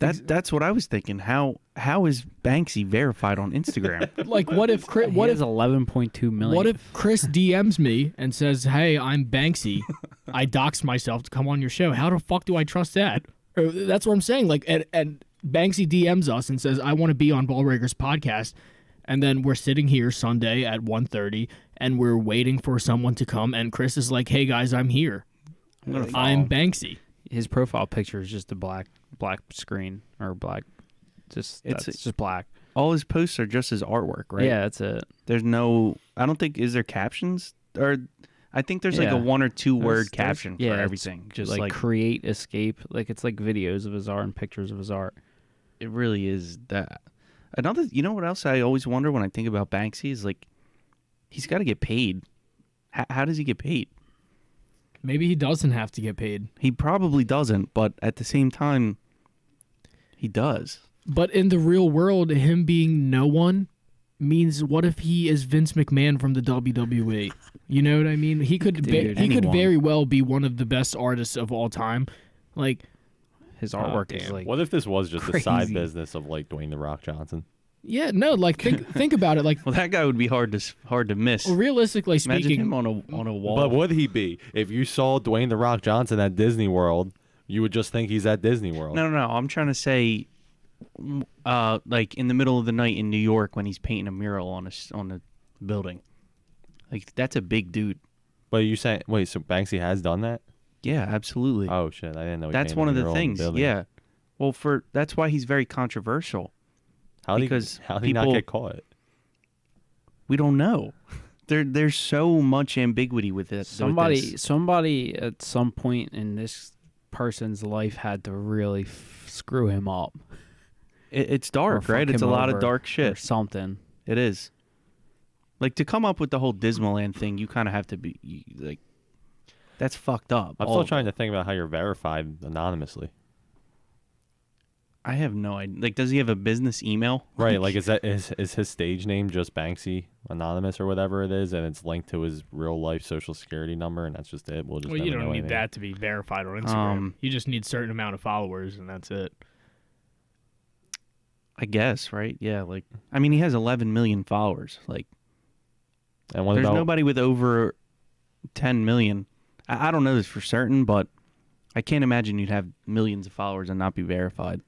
That's what I was thinking. How is Banksy verified on Instagram? Like, what if Chris? What if 11.2 million? What if Chris DMs me and says, "Hey, I'm Banksy. I doxed myself to come on your show. How the fuck do I trust that?" That's what I'm saying. Like, and Banksy DMs us and says, "I want to be on Ballbreakers podcast," and then we're sitting here Sunday at 1:30 and we're waiting for someone to come, and Chris is like, "Hey guys, I'm here. I'm Banksy." his profile picture is just a black screen or black? It's just black. All his posts are just his artwork, right? Yeah, that's it. There's no. I don't think. Is there captions? Or I think there's like Yeah. a 1 or 2 word There's- caption yeah, for it's everything. Just like like create, escape. Like it's like videos of his art and pictures of his art. it really is that. Another. You know what else I always wonder when I think about Banksy is like, he's got to get paid. How does he get paid? Maybe he doesn't have to get paid. He probably doesn't, but at the same time, he does. But in the real world, him being no one means, what if he is Vince McMahon from the WWE? You know what I mean? He could Dude, he could anyone. very well be one of the best artists of all time. Like, His artwork is damn. like What if this was just a side crazy. business of like Dwayne the Rock Johnson? yeah, no, like think about it. Like, Well, that guy would be hard to miss. realistically Imagine speaking, him on a wall. But would he be? If you saw Dwayne the Rock Johnson at Disney World, you would just think he's at Disney World. No. I'm trying to say, like in the middle of the night in New York when he's painting a mural on a building. Like that's a big dude. But you saying wait? So Banksy has done that? Yeah, absolutely. Oh shit! I didn't know. He That's painted one a of the mural on things. building. Yeah. Well, that's why he's very controversial. How did because he not people- get caught? We don't know. There's so much ambiguity with it. Somebody at some point in this person's life had to really screw him up. It's dark, Or right? fuck It's a him lot of over dark or shit. something. It is. Like, to come up with the whole Dismaland thing, you kind of have to be like, that's fucked up. I'm still trying to think about how you're verified anonymously. I have no idea. Like, does he have a business email? Right, like is his stage name just Banksy Anonymous or whatever it is, and it's linked to his real life social security number, and that's just it. We'll just Well, never you don't know need anything. that to be verified on Instagram. You just need a certain amount of followers, and that's it. I guess, right? Yeah, like, I mean, he has 11 million followers. Like, And what there's about nobody with over 10 million. I don't know this for certain, but I can't imagine you'd have millions of followers and not be verified.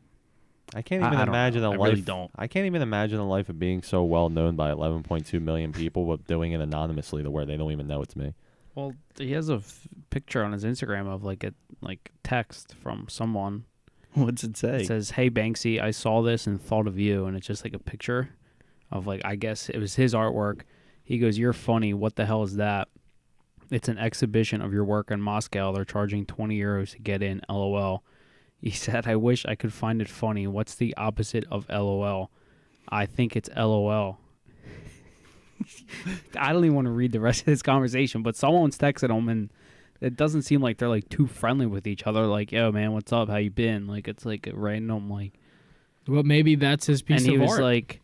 I can't even I don't imagine know. a I life. really don't. I can't even imagine a life of being so well known by 11.2 million people, but doing it anonymously to where they don't even know it's me. Well, he has a picture on his Instagram of like a text from someone. What's it say? It says, "Hey Banksy, I saw this and thought of you," and it's just like a picture of like, I guess it was his artwork. He goes, "You're funny. What the hell is that? It's an exhibition of your work in Moscow. They're charging 20 euros to get in. LOL." He said, "I wish I could find it funny. What's the opposite of LOL? I think it's LOL." I don't even want to read the rest of this conversation, but someone's texted him, and it doesn't seem like they're like too friendly with each other. Like, "Yo, man, what's up? How you been?" Like, it's like a random like. Well, maybe that's his piece And he of was art. like,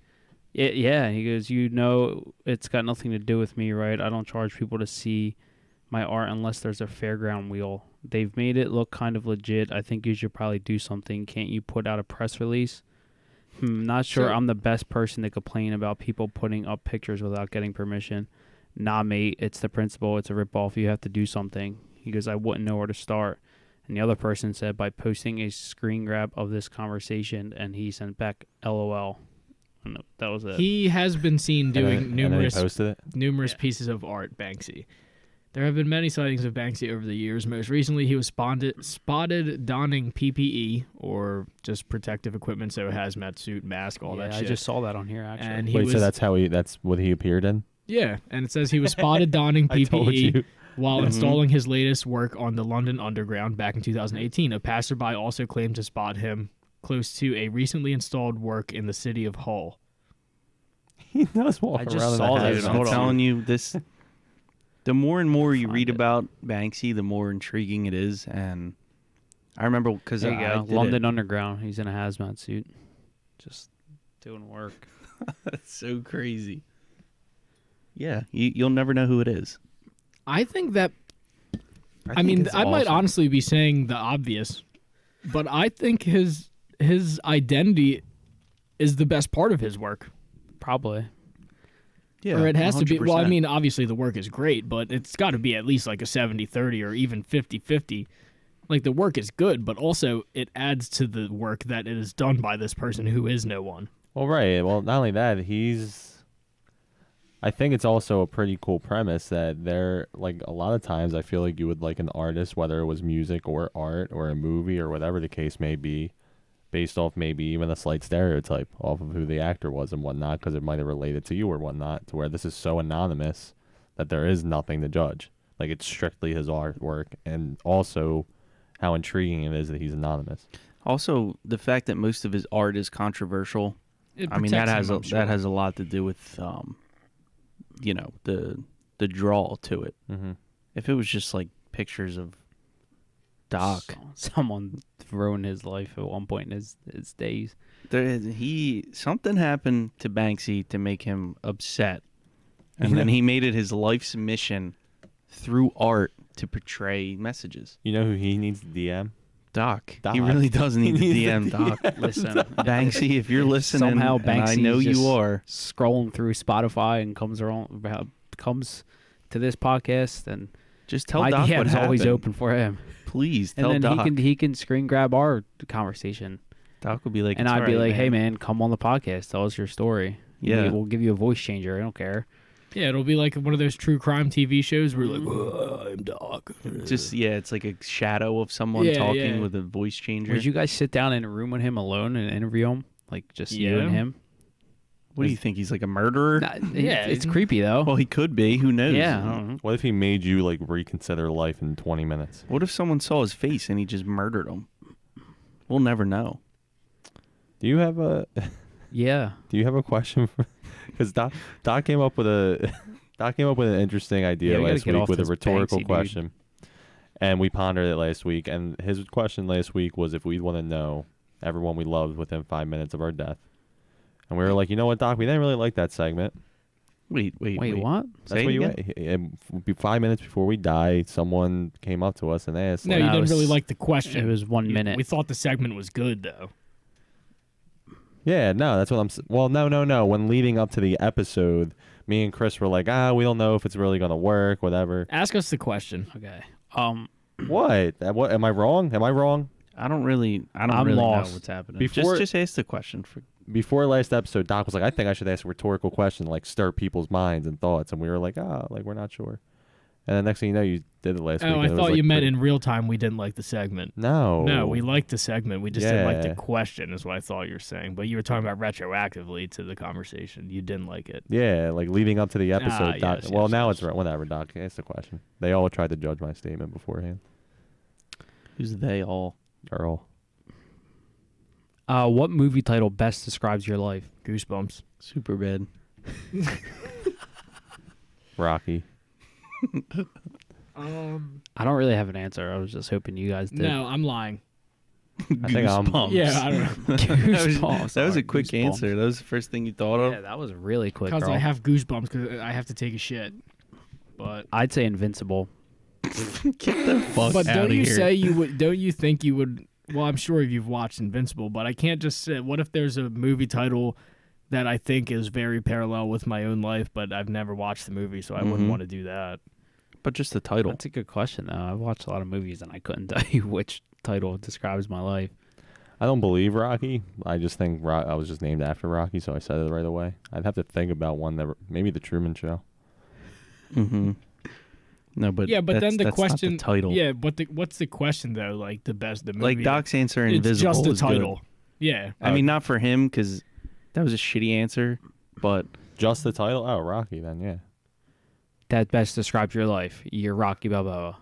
yeah. He goes, it's got nothing to do with me, right? I don't charge people to see my art unless there's a fairground wheel. They've made it look kind of legit. I think you should probably do something. Can't you put out a press release? Not sure So- I'm the best person to complain about people putting up pictures without getting permission. Nah, mate, it's the principle. It's a ripoff. You have to do something. He goes, I wouldn't know where to start. And the other person said, by posting a screen grab of this conversation, and he sent back LOL. And that was it. He has been seen doing and then he numerous posted it. numerous pieces of art, Banksy. There have been many sightings of Banksy over the years. Most recently, he was spotted donning PPE, or just protective equipment, so hazmat suit, mask, all that shit. I just saw that on here, actually. And he Wait, was, so that's what he appeared in? yeah, and it says he was spotted donning I told PPE you. while installing his latest work on the London Underground back in 2018. A passerby also claimed to spot him close to a recently installed work in the city of Hull. He does walk I just around saw in a that. Dude, hat. I'm Hold on. telling you, this. The more and more you Find read it. about Banksy, the more intriguing it is. And I remember because There you I go. did London Underground. He's in a hazmat suit. Just doing work. That's so crazy. Yeah, you'll never know who it is. I think that I think mean, it's I might awesome. honestly be saying the obvious, but I think his identity is the best part of his work. Probably. Yeah, Or it has to be. Well, I 100%. mean, obviously the work is great, but it's got to be at least like a 70-30 or even 50-50. Like, the work is good, but also it adds to the work that it is done by this person who is no one. Well, right. Well, not only that, I think it's also a pretty cool premise that there, like, a lot of times I feel like you would like an artist, whether it was music or art or a movie or whatever the case may be, based off maybe even a slight stereotype off of who the actor was and whatnot, because it might have related to you or whatnot, to where this is so anonymous that there is nothing to judge. Like, it's strictly his artwork, and also how intriguing it is that he's anonymous. Also, the fact that most of his art is controversial. It I mean, that protects has him, a, I'm sure. that has a lot to do with, the draw to it. Mm-hmm. If it was just like pictures of Doc, Someone ruined his life at one point in his days. something happened to Banksy to make him upset, and then he made it his life's mission through art to portray messages. You know who he needs to DM? Doc. Doc. He really does need to He DM needs to Doc. Listen, Banksy, if you're listening, Somehow and I Banksy's know you just- are. scrolling through Spotify and comes to this podcast, and Just tell my Doc DM what is always happened. open for him. Please And tell then Doc. he can screen grab our conversation, Doc would be like, and "It's I'd be all right, like, "Hey man, come on the podcast, tell us your story. Yeah. We'll give you a voice changer. I don't care." Yeah, it'll be like one of those true crime TV shows where you're like, "Whoa, I'm Doc." Just it's like a shadow of someone Yeah, talking yeah. with a voice changer. Would you guys sit down in a room with him alone and interview him, like just you Yeah. and him? What do you think? He's like a murderer? Yeah, it's creepy though. Well, he could be. Who knows? Yeah, I don't know. What if he made you like reconsider life in 20 minutes? What if someone saw his face and he just murdered him? We'll never know. Do you have a Yeah. Do you have a question? Because Doc came up with an interesting idea Yeah, we gotta last get week off with a this rhetorical Banksy dude. question, and we pondered it last week. And his question last week was if we'd want to know everyone we loved within 5 minutes of our death. And we were like, you know what, Doc? We didn't really like that segment. Wait, What? That's what you. It would be 5 minutes before we die. Someone came up to us and asked. No, like, you No, didn't it really was- like the question. It was 1 minute. We thought the segment was good, though. Yeah, no, that's what I'm. Well, no. When leading up to the episode, me and Chris were like, we don't know if it's really gonna work, whatever. Ask us the question. Okay. What? What? Am I wrong? I don't really I'm know lost. what's happening. Before- just ask the question. Before last episode, Doc was like, I think I should ask a rhetorical question, like stir people's minds and thoughts, and we were like, we're not sure. And the next thing you know, you did it last week. Oh, I and it was, thought like, you meant pretty- in real time we didn't like the segment. No. No, we liked the segment. We just didn't like Yeah. the question, is what I thought you were saying. But you were talking about retroactively to the conversation. You didn't like it. Yeah, like leading up to the episode. Doc, yes, well, yes, now yes. it's whatever. Doc, ask the question. They all tried to judge my statement beforehand. Who's they all? Earl. What movie title best describes your life? Goosebumps. Super bad. Rocky. I don't really have an answer. I was just hoping you guys did. No, I'm lying. I think I'm. Goosebumps. Yeah, I don't know. Goosebumps. That was a Sorry, quick Goosebumps. answer. That was the first thing you thought of. Yeah, that was really quick. Because Girl. I have goosebumps because I have to take a shit. But I'd say Invincible. Get the fuck but out don't of you here. say you would? Don't you think you would? Well, I'm sure you've watched Invincible, but I can't just say. What if there's a movie title that I think is very parallel with my own life, but I've never watched the movie, so I wouldn't Mhm. want to do that. But just the title. That's a good question, though. I've watched a lot of movies, and I couldn't tell you which title describes my life. I don't believe Rocky. I just think I was just named after Rocky, so I said it right away. I'd have to think about one that maybe The Truman Show. Mm-hmm. No, but Yeah, but then the that's question. not the title. Yeah, but what's the question though? Like the movie. Like Doc's answer, it's Invisible. just a is good. title. Yeah. I mean, not for him because that was a shitty answer. But Just the title? Oh, Rocky then, yeah. That best describes your life. You're Rocky Balboa.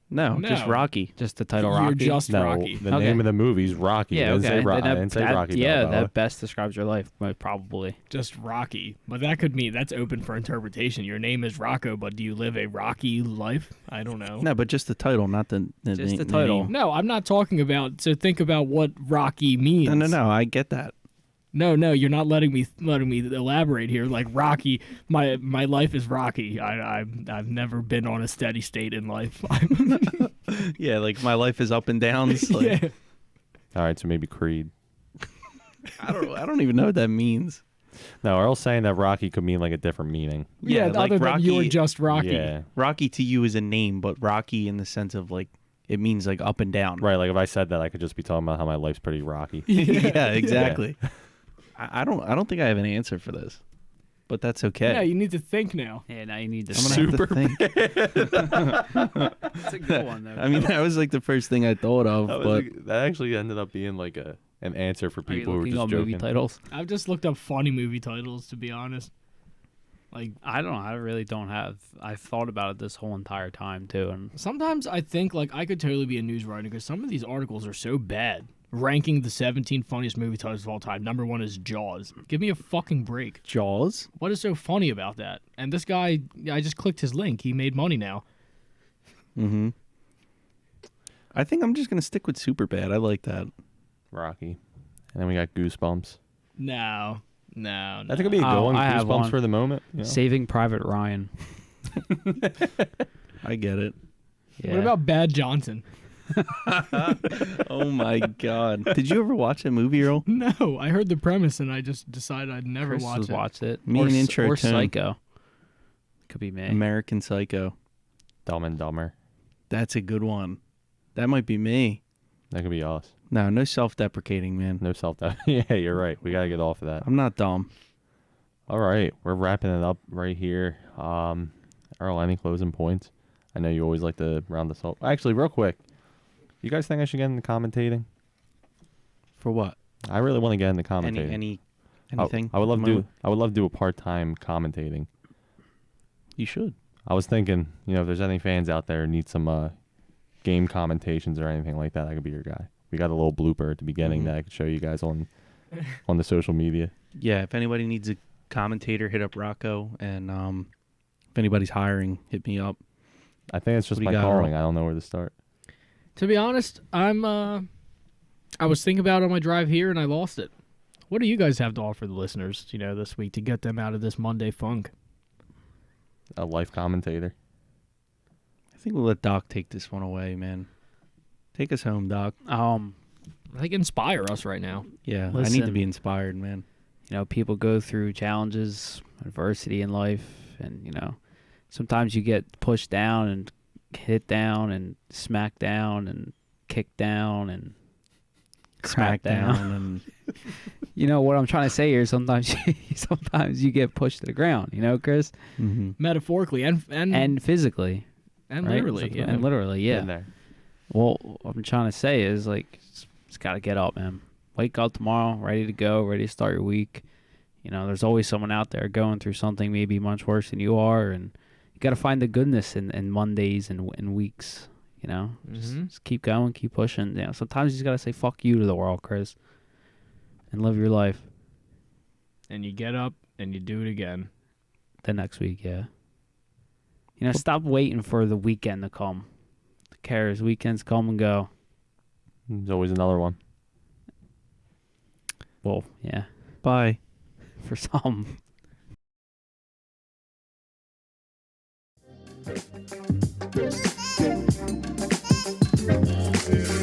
no, just No. Rocky. Just the title You're Rocky. just No, Rocky. the Okay. name of the movie's Rocky. Yeah, I didn't okay. say, Then I didn't say that- Rocky yeah, Balboa. that best describes your life, probably. Just Rocky. But that could mean that's open for interpretation. Your name is Rocco, but do you live a Rocky life? I don't know. No, but just the title, not the Just the the title. name. No, I'm not talking about. So think about what Rocky means. No. I get that. No, you're not letting me elaborate here. Like Rocky, my life is Rocky. I've never been on a steady state in life. Yeah, like my life is up and downs. Like, Yeah. All right, so maybe Creed. I don't even know what that means. No, Earl's saying that Rocky could mean like a different meaning. Yeah, like other than you're Rocky- just Rocky. Yeah. Rocky to you is a name, but Rocky in the sense of like it means like up and down. Right, like if I said that, I could just be talking about how my life's pretty rocky. Yeah, exactly. I don't think I have an answer for this, but that's okay. Yeah, you need to think now. Yeah, now you need to. I'm gonna have to think. That's a good one, though. I mean, that was like the first thing I thought of, but That actually ended up being like an answer for Are you people who were looking just up joking. movie titles? I've just looked up funny movie titles, to be honest. Like I don't know. I really don't have. I've thought about it this whole entire time too, and sometimes I think like I could totally be a news writer because some of these articles are so bad. Ranking the 17 funniest movie titles of all time. Number 1 is Jaws. Give me a fucking break. Jaws. What is so funny about that? And this guy, I just clicked his link. He made money now. Mm-hmm. I think I'm just gonna stick with Superbad. I like that. Rocky. And then we got Goosebumps. No. I think it'd be a good Oh, one. I have Goosebumps one. for the moment. You know? Saving Private Ryan. I get it. Yeah. What about Bad Johnson? Oh my god! Did you ever watch that movie, Earl? No, I heard the premise and I just decided I'd never Chris watch has it. watched it? Me or, and S- Intro or Tune. Psycho. Could be me. American Psycho. Dumb and Dumber. That's a good one. That might be me. That could be us. No self-deprecating, man. No self-doubt. Yeah, you're right. We got to get off of that. I'm not dumb. All right. We're wrapping it up right here. Earl, any closing points? I know you always like to round us off. Actually, real quick. You guys think I should get into commentating? For what? I really want to get into commentating. Anything? I would love at to the do. I would love to do a part-time commentating. You should. I was thinking, if there's any fans out there who need some game commentations or anything like that, I could be your guy. We got a little blooper at the beginning that I could show you guys on the social media. Yeah, if anybody needs a commentator, hit up Rocco, and if anybody's hiring, hit me up. I think it's just What do my you got, calling. Ro? I don't know where to start. To be honest, I was thinking about it on my drive here and I lost it. What do you guys have to offer the listeners, this week to get them out of this Monday funk? A life commentator. I think we'll let Doc take this one away, man. Take us home, Doc. Like inspire us right now. Yeah, I need to Listen. be inspired, man. People go through challenges, adversity in life, and sometimes you get pushed down and hit down and smacked down and kicked down and smacked down. and What I'm trying to say here, sometimes you get pushed to the ground, Chris, Metaphorically and physically, and right? literally. Yeah. And literally, yeah. In there. Well, what I'm trying to say is it's got to get up, man. Wake up tomorrow, ready to go, ready to start your week. There's always someone out there going through something maybe much worse than you are, and you got to find the goodness in Mondays and weeks. Just keep going, keep pushing. Sometimes you just got to say fuck you to the world, Chris, and live your life. And you get up and you do it again. The next week, yeah. Stop waiting for the weekend to come. Who cares? Weekends come and go. There's always another one. Well, yeah, Bye. for some. Yeah.